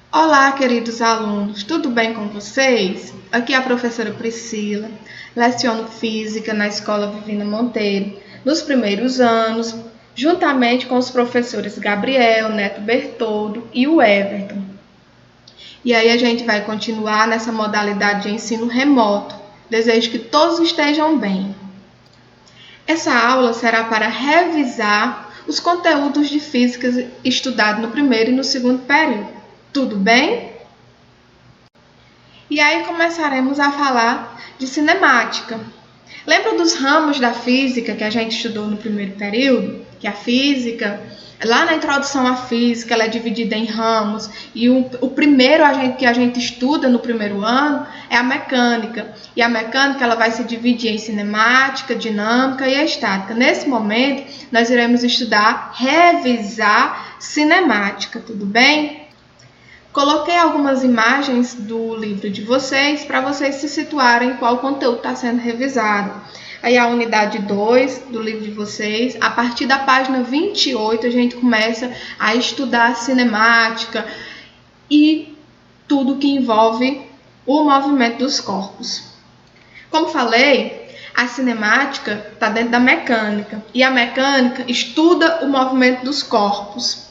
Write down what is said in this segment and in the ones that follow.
Olá, queridos alunos, tudo bem com vocês? Aqui é a professora Priscila, leciono Física na Escola Vivina Monteiro, nos primeiros anos, juntamente com os professores Gabriel, Neto Bertoldo e o Everton. E aí a gente vai continuar nessa modalidade de ensino remoto. Desejo que todos estejam bem. Essa aula será para revisar os conteúdos de Física estudados no primeiro e no segundo período. Tudo bem? E aí começaremos a falar de cinemática. Lembra dos ramos da física que a gente estudou no primeiro período? Que a física, lá na introdução à física, ela é dividida em ramos. E o primeiro que a gente estuda no primeiro ano é a mecânica. E a mecânica ela vai se dividir em cinemática, dinâmica e estática. Nesse momento, nós iremos estudar, revisar cinemática, tudo bem? Coloquei algumas imagens do livro de vocês para vocês se situarem em qual conteúdo está sendo revisado. Aí a unidade 2 do livro de vocês, a partir da página 28, a gente começa a estudar a cinemática e tudo que envolve o movimento dos corpos. Como falei, a cinemática está dentro da mecânica e a mecânica estuda o movimento dos corpos.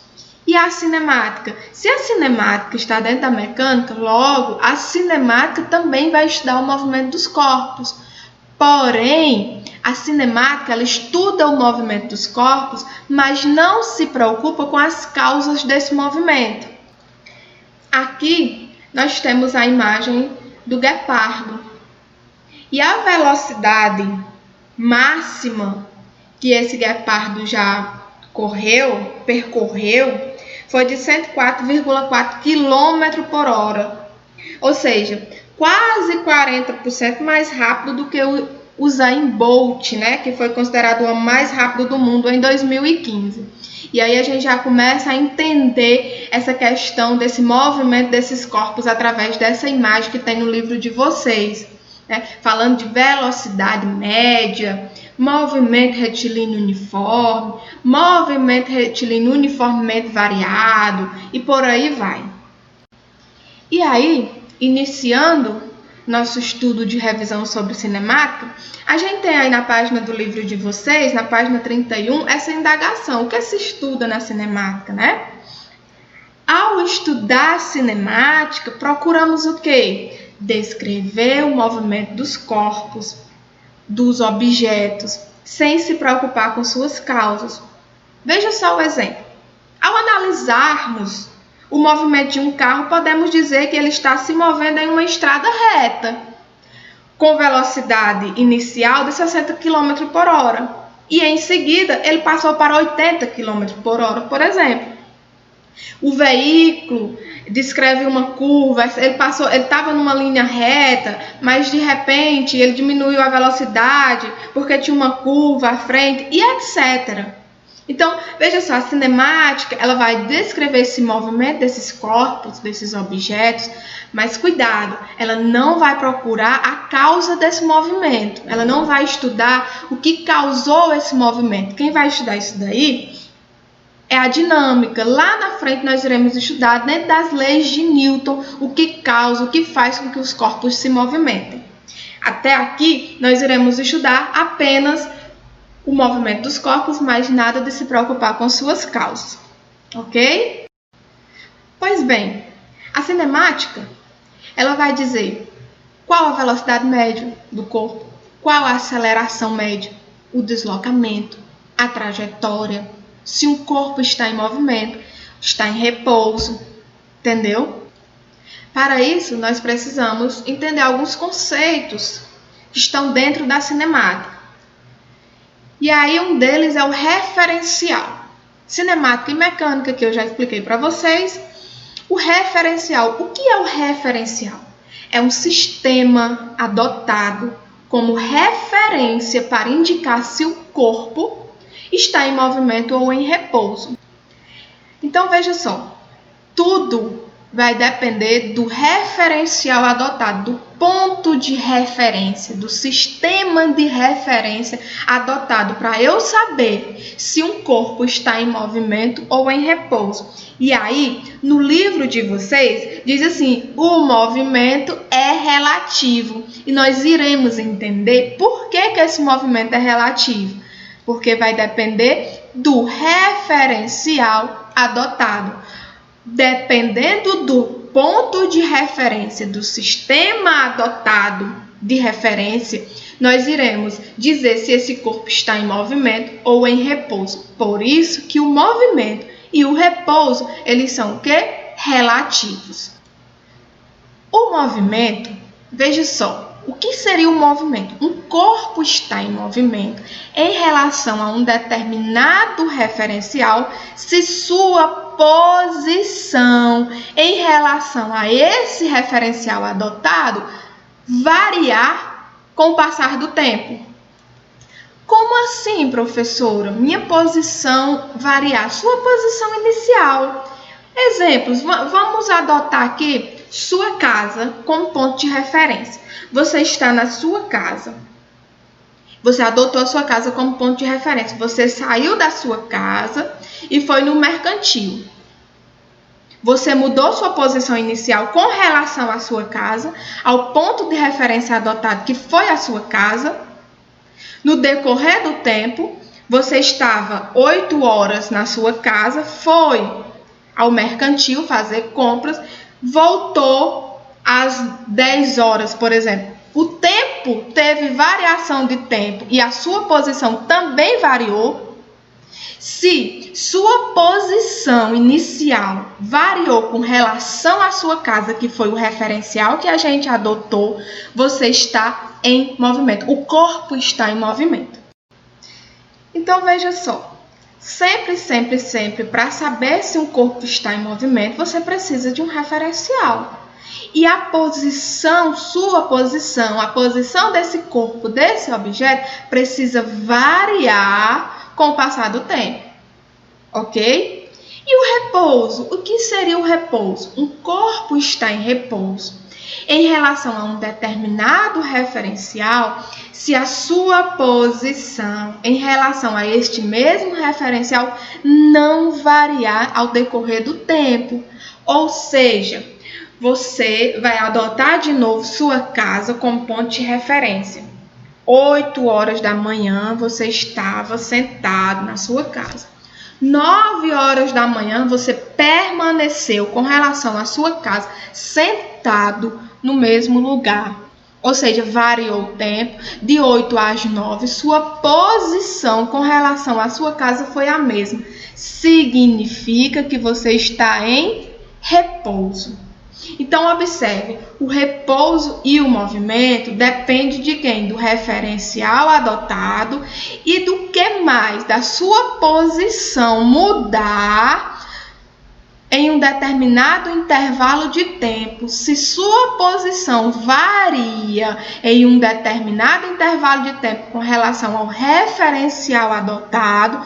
E a cinemática? Se a cinemática está dentro da mecânica, logo a cinemática também vai estudar o movimento dos corpos. Porém, a cinemática ela estuda o movimento dos corpos, mas não se preocupa com as causas desse movimento. Aqui nós temos a imagem do guepardo. E a velocidade máxima que esse guepardo já percorreu, foi de 104,4 km por hora. Ou seja, quase 40% mais rápido do que o Usain Bolt, né, que foi considerado o homem mais rápido do mundo em 2015. E aí a gente já começa a entender essa questão desse movimento desses corpos através dessa imagem que tem no livro de vocês, né, falando de velocidade média, movimento retilíneo uniforme, movimento retilíneo uniformemente variado e por aí vai. E aí, iniciando nosso estudo de revisão sobre cinemática, a gente tem aí na página do livro de vocês, na página 31, essa indagação. O que se estuda na cinemática, né? Ao estudar cinemática, procuramos o quê? Descrever o movimento dos corpos, dos objetos, sem se preocupar com suas causas. Veja só o exemplo. Ao analisarmos o movimento de um carro, podemos dizer que ele está se movendo em uma estrada reta, com velocidade inicial de 60 km por hora. E em seguida, ele passou para 80 km por hora, por exemplo. O veículo descreve uma curva, ele estava numa linha reta, mas de repente ele diminuiu a velocidade porque tinha uma curva à frente e etc. Então, veja só, a cinemática ela vai descrever esse movimento desses corpos, desses objetos, mas cuidado, ela não vai procurar a causa desse movimento, ela não vai estudar o que causou esse movimento. Quem vai estudar isso daí é a dinâmica. Lá na frente nós iremos estudar dentro das leis de Newton o que causa, o que faz com que os corpos se movimentem. Até aqui nós iremos estudar apenas o movimento dos corpos, mas nada de se preocupar com suas causas, ok? Pois bem, a cinemática ela vai dizer qual a velocidade média do corpo, qual a aceleração média, o deslocamento, a trajetória, se um corpo está em movimento, está em repouso, entendeu? Para isso, nós precisamos entender alguns conceitos que estão dentro da cinemática. E aí um deles é o referencial. Cinemática e mecânica, que eu já expliquei para vocês. O referencial. O que é o referencial? É um sistema adotado como referência para indicar se o corpo está em movimento ou em repouso. Então, veja só, tudo vai depender do referencial adotado, do ponto de referência, do sistema de referência adotado para eu saber se um corpo está em movimento ou em repouso. E aí, no livro de vocês, diz assim, o movimento é relativo. E nós iremos entender por que esse movimento é relativo. Porque vai depender do referencial adotado. Dependendo do ponto de referência do sistema adotado de referência, nós iremos dizer se esse corpo está em movimento ou em repouso. Por isso que o movimento e o repouso, eles são o quê? Relativos. O movimento, veja só, o que seria o movimento? Um corpo está em movimento em relação a um determinado referencial se sua posição em relação a esse referencial adotado variar com o passar do tempo. Como assim, professora? Minha posição variar? Sua posição inicial. Exemplos, vamos adotar aqui sua casa como ponto de referência. Você está na sua casa. Você adotou a sua casa como ponto de referência. Você saiu da sua casa e foi no mercantil. Você mudou sua posição inicial com relação à sua casa, ao ponto de referência adotado que foi a sua casa. No decorrer do tempo, você estava 8 horas na sua casa, foi ao mercantil fazer compras, voltou às 10 horas, por exemplo. O tempo teve variação de tempo e a sua posição também variou. Se sua posição inicial variou com relação à sua casa, que foi o referencial que a gente adotou, você está em movimento. O corpo está em movimento. Então, veja só. Sempre, para saber se um corpo está em movimento, você precisa de um referencial. E a posição, sua posição, a posição desse corpo, desse objeto, precisa variar com o passar do tempo. Ok? E o repouso? O que seria o repouso? Um corpo está em repouso em relação a um determinado referencial, se a sua posição em relação a este mesmo referencial não variar ao decorrer do tempo. Ou seja, você vai adotar de novo sua casa como ponto de referência. 8 horas da manhã você estava sentado na sua casa. 9 horas da manhã você permaneceu com relação à sua casa sentado no mesmo lugar. Ou seja, variou o tempo, de 8 às 9, sua posição com relação à sua casa foi a mesma. Significa que você está em repouso. Então, observe, o repouso e o movimento depende de quem? Do referencial adotado e do que mais? Da sua posição mudar em um determinado intervalo de tempo. Se sua posição varia em um determinado intervalo de tempo com relação ao referencial adotado,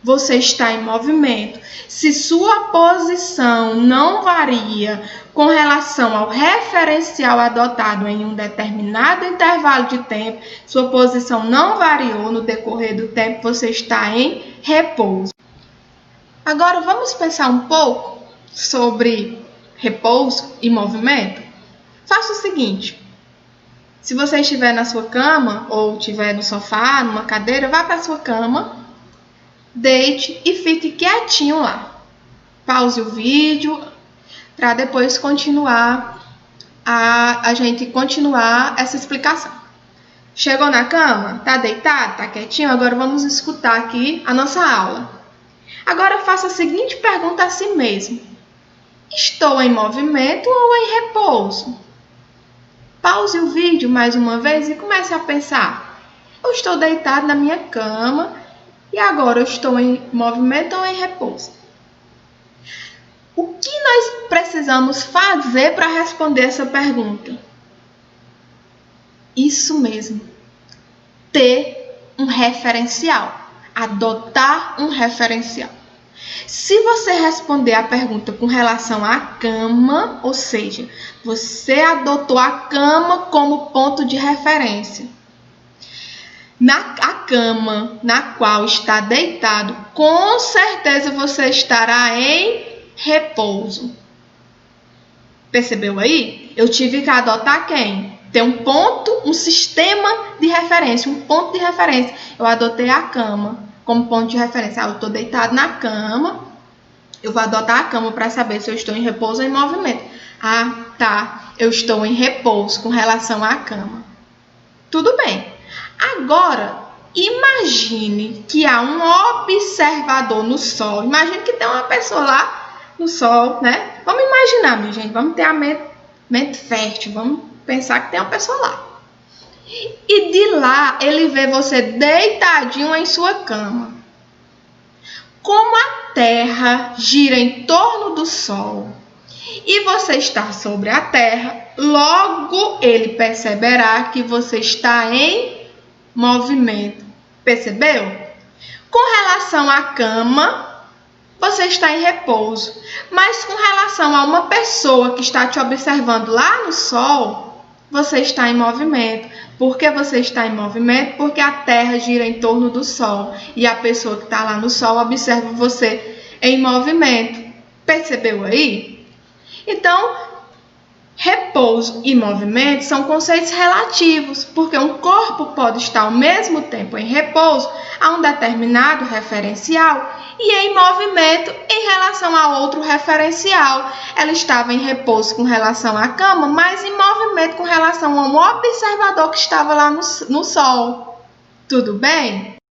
você está em movimento. Se sua posição não varia com relação ao referencial adotado em um determinado intervalo de tempo, sua posição não variou no decorrer do tempo, você está em repouso. Agora vamos pensar um pouco sobre repouso e movimento. Faça o seguinte: se você estiver na sua cama ou estiver no sofá, numa cadeira, vá para a sua cama, deite e fique quietinho lá. Pause o vídeo para depois a gente continuar essa explicação. Chegou na cama? Tá deitado? Tá quietinho? Agora vamos escutar aqui a nossa aula. Agora faça a seguinte pergunta a si mesmo: estou em movimento ou em repouso? Pause o vídeo mais uma vez e comece a pensar: eu estou deitado na minha cama e agora eu estou em movimento ou em repouso? O que nós precisamos fazer para responder essa pergunta? Isso mesmo, ter um referencial, adotar um referencial. Se você responder a pergunta com relação à cama, ou seja, você adotou a cama como ponto de referência, a cama na qual está deitado, com certeza você estará em repouso. Percebeu aí? Eu tive que adotar quem? Tem um ponto, um sistema de referência, um ponto de referência. Eu adotei a cama como ponto de referência. Eu estou deitado na cama, eu vou adotar a cama para saber se eu estou em repouso ou em movimento. Ah, tá, eu estou em repouso com relação à cama. Tudo bem. Agora, imagine que há um observador no sol. Imagine que tem uma pessoa lá no sol, né? Vamos imaginar, minha gente. Vamos ter a mente fértil. Vamos pensar que tem uma pessoa lá. E de lá, ele vê você deitadinho em sua cama. Como a Terra gira em torno do Sol e você está sobre a Terra, logo ele perceberá que você está em movimento. Percebeu? Com relação à cama, você está em repouso. Mas com relação a uma pessoa que está te observando lá no Sol, você está em movimento. Por que você está em movimento? Porque a Terra gira em torno do Sol. E a pessoa que está lá no Sol observa você em movimento. Percebeu aí? Então, repouso e movimento são conceitos relativos, porque um corpo pode estar ao mesmo tempo em repouso a um determinado referencial e em movimento em relação a outro referencial. Ela estava em repouso com relação à cama, mas em movimento com relação a um observador que estava lá no Sol. Tudo bem?